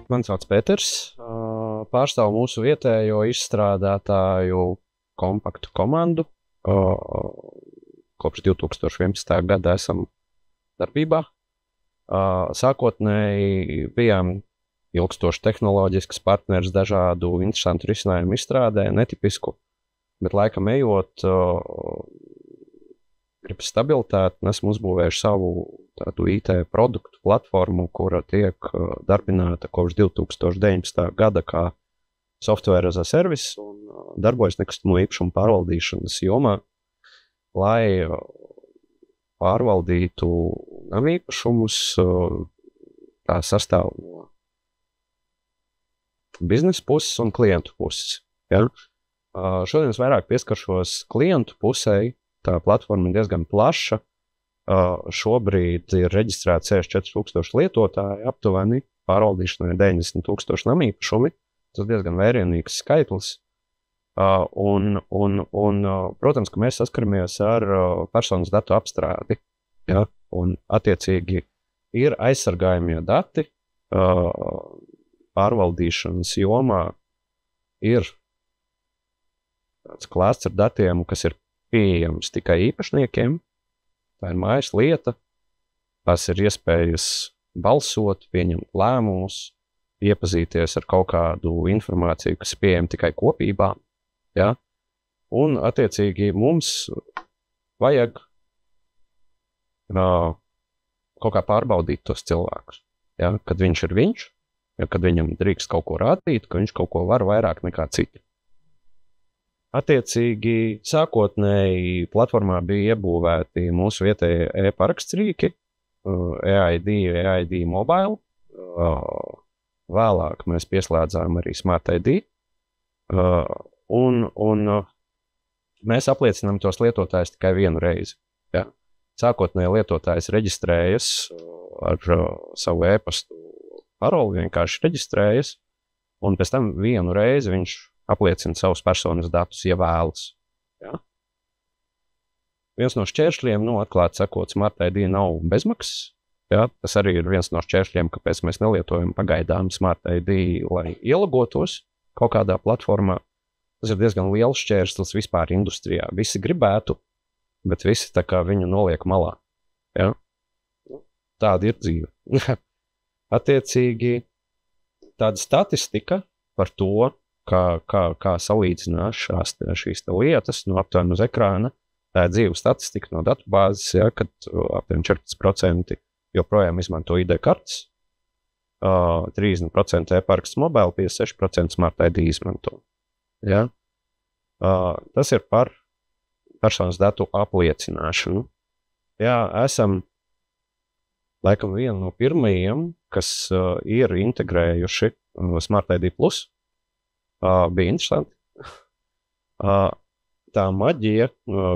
Mani sauc Pēters, pārstāvu mūsu vietējo izstrādātāju kompaktu komandu. Kopš 2011. gada esam darbībā. Sākotnēji bijām ilgstoši tehnoloģisks partners dažādu interesantu risinājumu izstrādē, netipisku, bet laikam ejot, gribas stabilitāti, un esmu uzbūvējuši savu tādu IT produktu platformu, kura tiek darbināta kopš 2019. gada kā software as a service un darbojas nekustamo īpašumu pārvaldīšanas jomā, lai pārvaldītu namīpašumus. Tā sastāv no biznesa puses un klientu puses. Ja? Šodien es vairāk pieskaršos klientu pusei. Tā platforma ir diezgan plaša. Šobrīd ir reģistrēti 64,000 lietotāji, aptuveni pārvaldīšanai 90,000 namīpašumi. Tas ir diezgan vērienīgs skaitlis. Protams, ka mēs saskaramies ar personas datu apstrādi. Ja? Un attiecīgi ir aizsargājumie dati pārvaldīšanas jomā. Ir tāds klāsts ar datiem, kas ir pieejams tikai īpašniekiem. Tā ir mājas lieta. Tas ir iespējas balsot, pieņemt lēmumus, iepazīties ar kaut kādu informāciju, kas pieejama tikai kopībā. Ja? Un attiecīgi mums vajag kaut kā pārbaudīt tos cilvēkus. Ja? Kad viņš ir viņš, ja kad viņam drīkst kaut ko rādīt, ka viņš kaut ko var vairāk nekā citi. Attiecīgi, sākotnēji platformā bija iebūvēti mūsu vietējie e-parakstsrīki, EID Mobile. Vēlāk mēs pieslēdzām arī Smart ID. Un mēs apliecinām tos lietotājus tikai vienu reizi. Ja? Sākotnēji lietotājs reģistrējas ar savu e-pastu paroli, vienkārši reģistrējas, un pēc tam vienu reizi viņš apliecina savus personas datus, ja vēlas. Ja? Viens no šķēršļiem, atklāti sakot, Smart ID nav bezmaksas. Ja? Tas arī ir viens no šķēršļiem, kāpēc mēs nelietojam pagaidām Smart ID, lai ielogotos kaut kādā platformā. Tas ir diezgan liels šķērslis vispār industrijā. Visi gribētu, bet visi tā kā viņu noliek malā. Ja? Tāda ir dzīve. Attiecīgi, tāda statistika par to, kā salīdzinās šīs lietas, aptuveni uz ekrāna. Tā ir dzīva statistika no datubāzes, ja, kad aptuveni 14% joprojām izmanto ID kartes, 30% e-paraksts mobile, 56% Smart ID izmanto. Ja. Tas ir par personas datu apliecināšanu. Jā, esam laikam viena no pirmajiem, kas ir integrējuši Smart ID Plus. Bija interesanti. Tā maģija,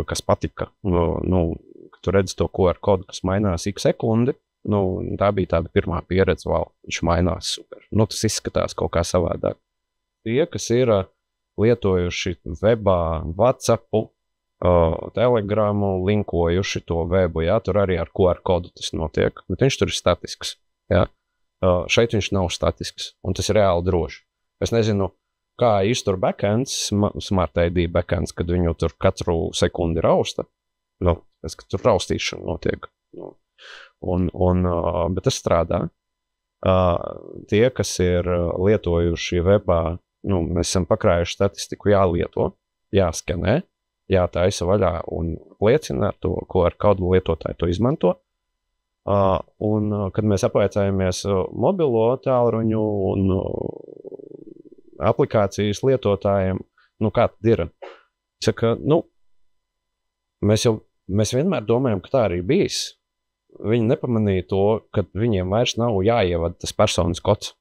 kas patika, kad tu redzi to QR kodu, kas mainās ik sekundi, tā bija tāda pirmā pieredze, viņš mainās super. Tas izskatās kaut kā savādāk. Tie, kas ir lietojuši webā WhatsAppu, Telegramu, linkojuši to webu, jā, tur arī ar QR kodu tas notiek, bet viņš tur ir statisks. Jā. Šeit viņš nav statisks, un tas ir reāli droši. Es nezinu, kā iztur backends, Smart ID backends, kad viņu tur katru sekundi rausta. Ka tur raustīšana notiek. Bet tas strādā. Tie, kas ir lietojuši webā, mēs esam pakrājuši statistiku, jālieto, jāskanē, jātaisa vaļā un liecina ar to, ko ar kādu lietotāju to izmanto. Kad mēs apliecājamies mobilo tālruņu un aplikācijas lietotājiem, kā tad ir? Saka, mēs vienmēr domājam, ka tā arī bijis. Viņi nepamanīja to, ka viņiem vairs nav jāievada tas personas kods.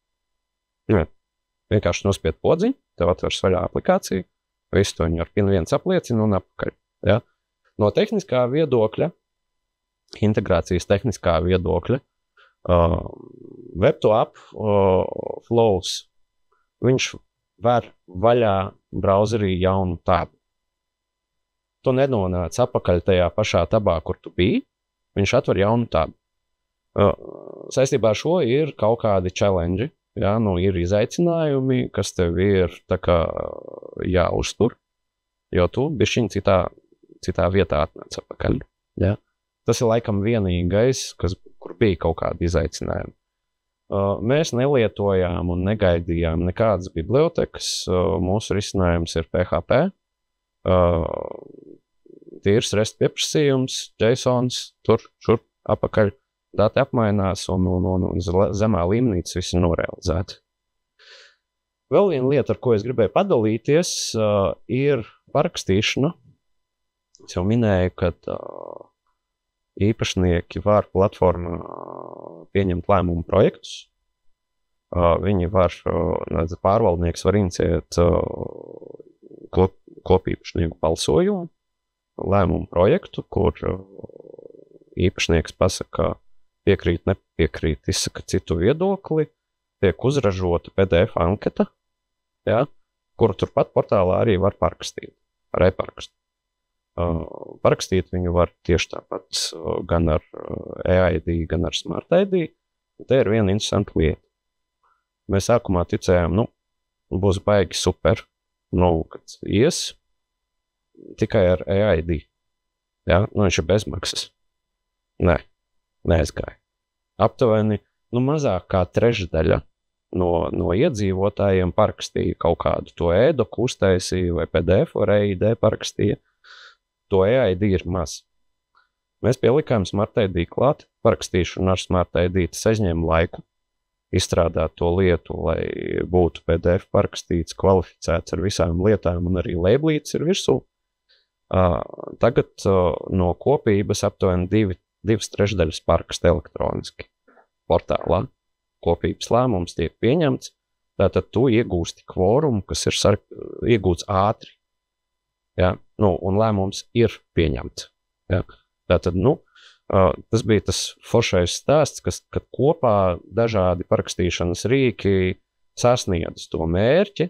Vienkārši nospied podziņu, tev atvers vaļā aplikāciju, visu to viņu ar pin viens apliecina un apakaļ. Ja? No tehniskā viedokļa, integrācijas tehniskā viedokļa, web-to-app flows, viņš var vaļā browserī jaunu tabu. Tu nenonāc apakaļ tajā pašā tabā, kur tu biji, viņš atver jaunu tabu. Saistībā ar šo ir kaut kādi challenge, Jā, nu, ir izaicinājumi, kas tev ir tā kā jāuztur, jo tu bišķiņ citā vietā atnāc atpakaļ. Jā. Tas ir laikam vienīgais, kur bija kaut kādi izaicinājumi. Mēs nelietojām un negaidījām nekādas bibliotekas. Mūsu risinājums ir PHP. Tīrs REST pieprasījums, JSONs, tur, šurp, apakaļ. Dati apmainās un zemā līmenī tas viss ir norealizēts. Vēl viena lieta, ar ko es gribēju padalīties, ir parakstīšana. Es jau minēju, ka īpašnieki var platformā pieņemt lēmumu projektus. Viņi var, pārvaldnieks var inicijēt kopīpašnieku balsojumu, lēmumu projektu, kur īpašnieks pasaka, piekrīt, nepiekrīt, izsaka citu viedokli, tiek uzražota PDF anketa, ja, kuru turpat portālā arī var parakstīt, ar e-parakstu. Parakstīt viņu var tieši tāpat gan ar EID, gan ar Smart ID. Te ir viena interesanta lieta. Mēs sākumā ticējām, būs baigi super, kad ies tikai ar EID. Ja, viņš ir bezmaksas. Nē. Neaizgāja. Aptuveni mazāk kā trešdaļa no iedzīvotājiem parakstīja kaut kādu to e-doku uztaisīja vai PDF vai EID parakstīja. To EID ir maz. Mēs pielikām Smart ID klāt, parakstīšanu ar Smart ID, tas aizņēma laiku izstrādāt to lietu, lai būtu PDF parakstīts, kvalificēts ar visām lietām un arī labelīts ir virsū. Tagad no kopības aptuveni 2/3 paraksta elektroniski portālā. Kopības lēmums tiek pieņemts, tātad tu iegūsti kvorumu, kas ir iegūts ātri. Ja? Un lēmums ir pieņemts. Ja? Tātad, tas bija tas foršais stāsts, kad kopā dažādi parakstīšanas rīki sasniedz to mērķi,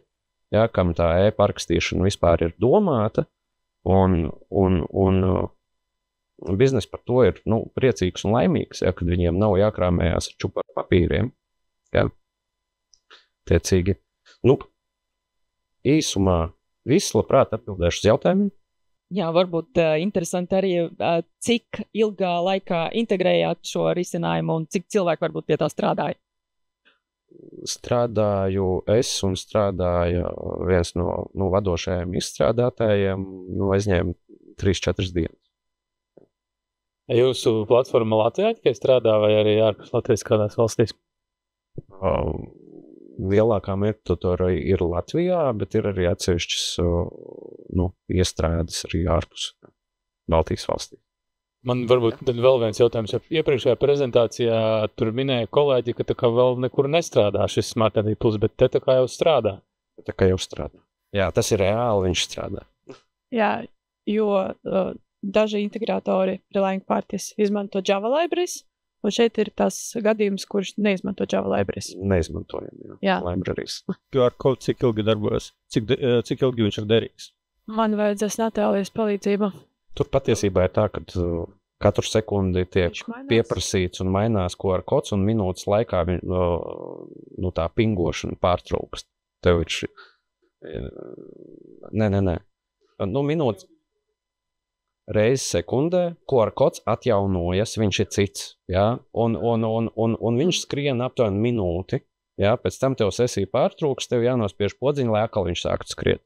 ja, kam tā e-parakstīšana vispār ir domāta, un biznes par to ir priecīgs un laimīgs, ja, kad viņiem nav jākrāmējās ar čuparu papīriem. Ja. Tiecīgi. Īsumā viss labprāt atbildēšu uz jautājumiem. Jā, varbūt interesanti arī, cik ilgā laikā integrējāt šo risinājumu un cik cilvēki varbūt pie tā strādāja? Strādāju es un strādāja viens no vadošajiem izstrādātājiem, aizņēma 3-4 dienas. Jūsu platforma Latvijā tikai strādā vai arī ārpus Latvijas kādās valstīs? Lielākā mērķa ir Latvijā, bet ir arī atsevišķas iestrādes arī ārpus Baltijas valstī. Man varbūt tad vēl viens jautājums. Iepriekšējā prezentācijā tur minēja kolēģi, ka tā kā vēl nekur nestrādā šis Smart ID Plus, bet te tā kā jau strādā. Tā kā jau strādā. Jā, tas ir reāli, viņš strādā. Jā, jo daži integratori Relying Parties izmanto Java libraries, un šeit ir tas gadījums, kurš neizmanto Java libraries. Neizmantojam, jā. Libraries. QR code cik ilgi darbojas? Cik ilgi viņš ir derīgs? Man vajadzēs Natālijas palīdzība. Tur patiesībā ir tā, ka katru sekundi tiek pieprasīts un mainās QR kods, un minūtes laikā tā pingošana pārtraukst. Tev ir Nē. Minūtes reizes sekundē, QR kods atjaunojas, viņš ir cits, ja? un viņš skrien aptuveni minūti, ja? Pēc tam tev sesija pārtrūks, tev jānospiež podziņa, lai atkal viņš sāktu skriet.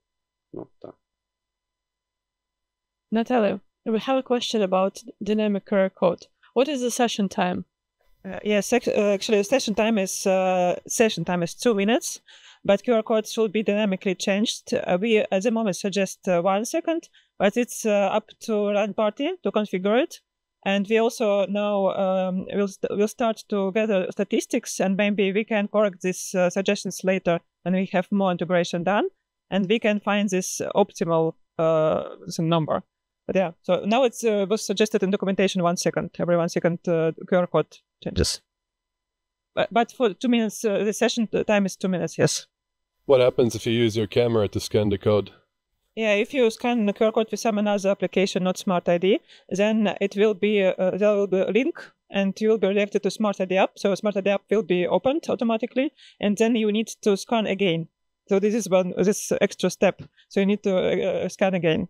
Tā. Natalia, we have a question about dynamic QR code. What is the session time? Yes, actually session time is 2 minutes, but QR code should be dynamically changed. We at the moment suggest 1 second, but it's up to Relying Party to configure it. And we also now we'll start to gather statistics, and maybe we can correct these suggestions later when we have more integration done, and we can find this optimal number. But yeah, so now it was suggested in documentation 1 second, every 1 second QR code changes. But for 2 minutes, the session time is 2 minutes, yes. What happens if you use your camera to scan the code? Yeah, if you scan the QR code with some another application, not Smart ID, then it will be there will be a link and you will be redirected to Smart ID app. So Smart ID app will be opened automatically, and then you need to scan again. So this is this extra step. So you need to scan again.